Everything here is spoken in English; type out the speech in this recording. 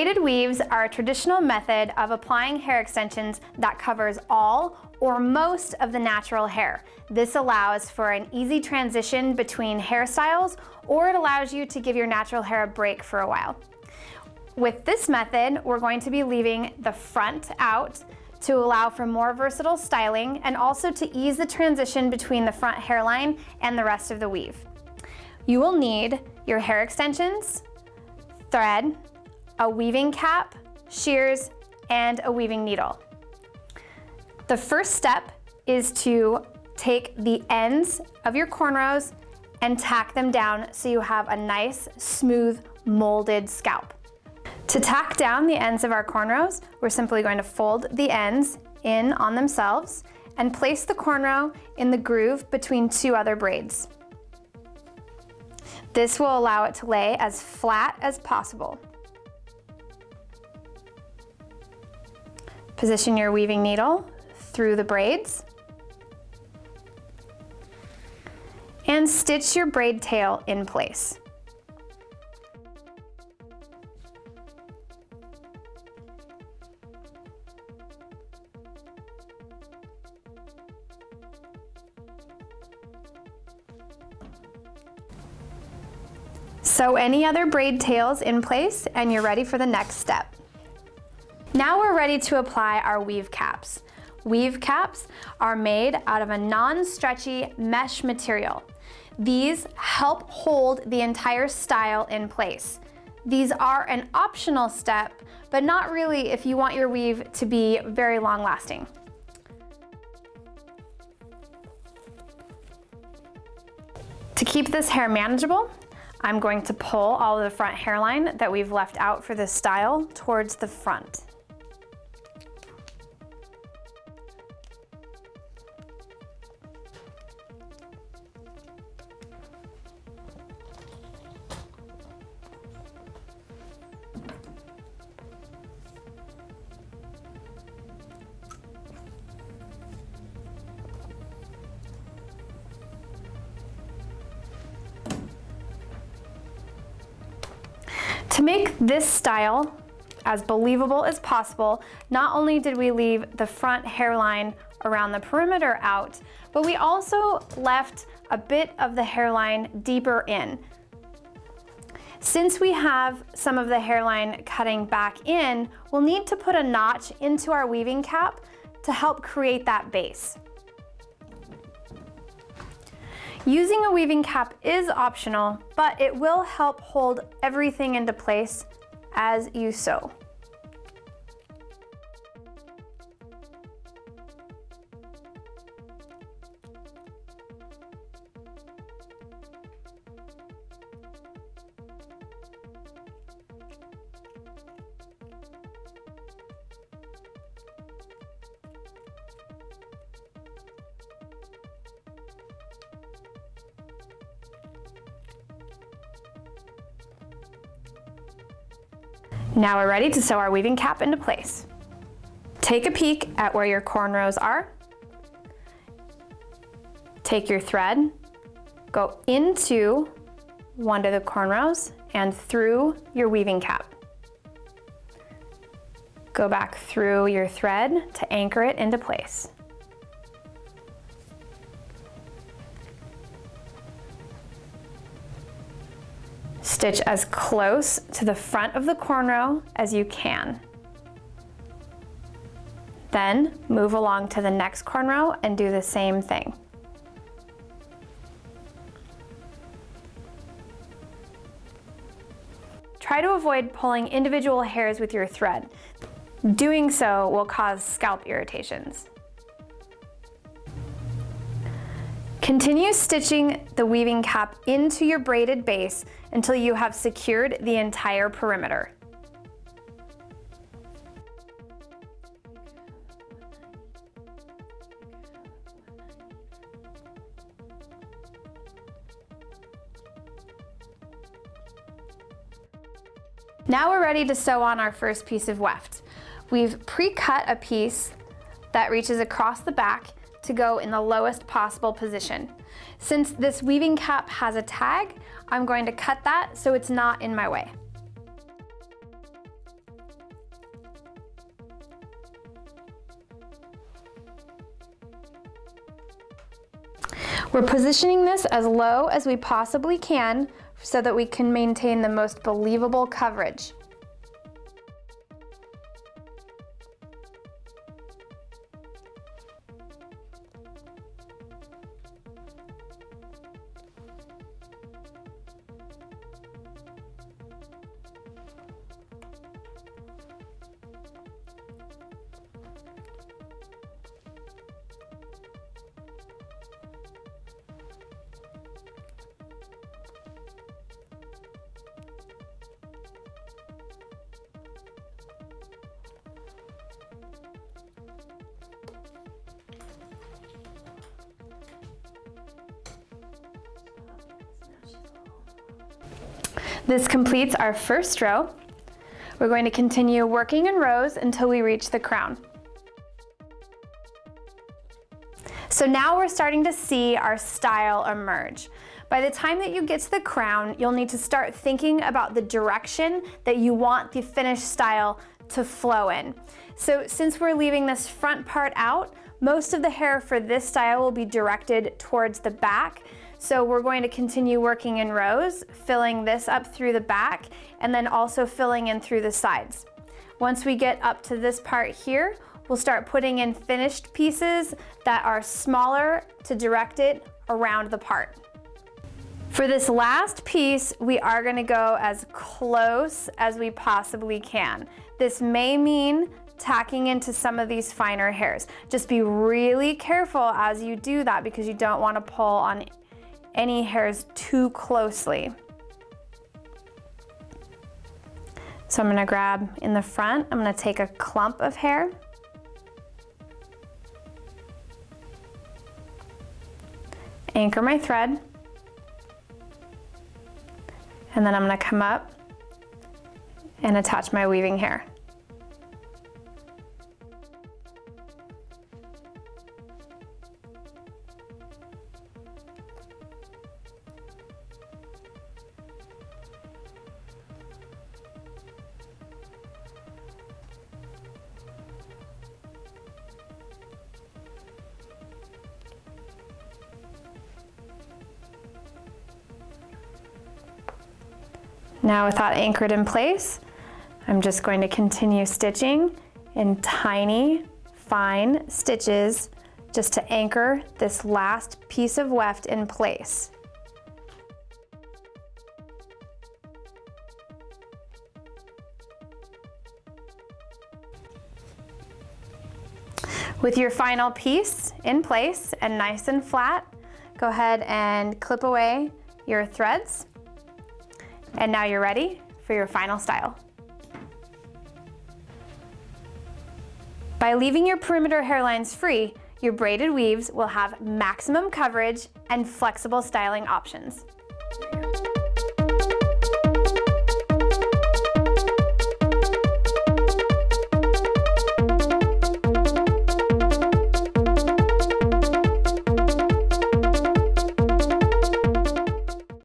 Braided weaves are a traditional method of applying hair extensions that covers all or most of the natural hair. This allows for an easy transition between hairstyles, or it allows you to give your natural hair a break for a while. With this method, we're going to be leaving the front out to allow for more versatile styling and also to ease the transition between the front hairline and the rest of the weave. You will need your hair extensions, thread, a weaving cap, shears, and a weaving needle. The first step is to take the ends of your cornrows and tack them down so you have a nice, smooth, molded scalp. To tack down the ends of our cornrows, we're simply going to fold the ends in on themselves and place the cornrow in the groove between two other braids. This will allow it to lay as flat as possible. Position your weaving needle through the braids and stitch your braid tail in place. Sew any other braid tails in place and you're ready for the next step. Now we're ready to apply our weave caps. Weave caps are made out of a non-stretchy mesh material. These help hold the entire style in place. These are an optional step, but not really if you want your weave to be very long lasting. To keep this hair manageable, I'm going to pull all of the front hairline that we've left out for this style towards the front. To make this style as believable as possible, not only did we leave the front hairline around the perimeter out, but we also left a bit of the hairline deeper in. Since we have some of the hairline cutting back in, we'll need to put a notch into our weaving cap to help create that base. Using a weaving cap is optional, but it will help hold everything into place as you sew. Now we're ready to sew our weaving cap into place. Take a peek at where your cornrows are. Take your thread, go into one of the cornrows and through your weaving cap. Go back through your thread to anchor it into place. Stitch as close to the front of the cornrow as you can. Then move along to the next cornrow and do the same thing. Try to avoid pulling individual hairs with your thread. Doing so will cause scalp irritations. Continue stitching the weaving cap into your braided base until you have secured the entire perimeter. Now we're ready to sew on our first piece of weft. We've pre-cut a piece that reaches across the back to go in the lowest possible position. Since this weaving cap has a tag, I'm going to cut that so it's not in my way. We're positioning this as low as we possibly can so that we can maintain the most believable coverage. This completes our first row. We're going to continue working in rows until we reach the crown. So now we're starting to see our style emerge. By the time that you get to the crown, you'll need to start thinking about the direction that you want the finished style to flow in. So since we're leaving this front part out, most of the hair for this style will be directed towards the back. So we're going to continue working in rows, filling this up through the back, and then also filling in through the sides. Once we get up to this part here, we'll start putting in finished pieces that are smaller to direct it around the part. For this last piece, we are going to go as close as we possibly can. This may mean tacking into some of these finer hairs. Just be really careful as you do that because you don't want to pull on any hairs too closely. So I'm going to grab in the front, I'm going to take a clump of hair, anchor my thread, and then I'm going to come up and attach my weaving hair. Now with that anchored in place, I'm just going to continue stitching in tiny, fine stitches just to anchor this last piece of weft in place. With your final piece in place and nice and flat, go ahead and clip away your threads. And now you're ready for your final style. By leaving your perimeter hairlines free, your braided weaves will have maximum coverage and flexible styling options.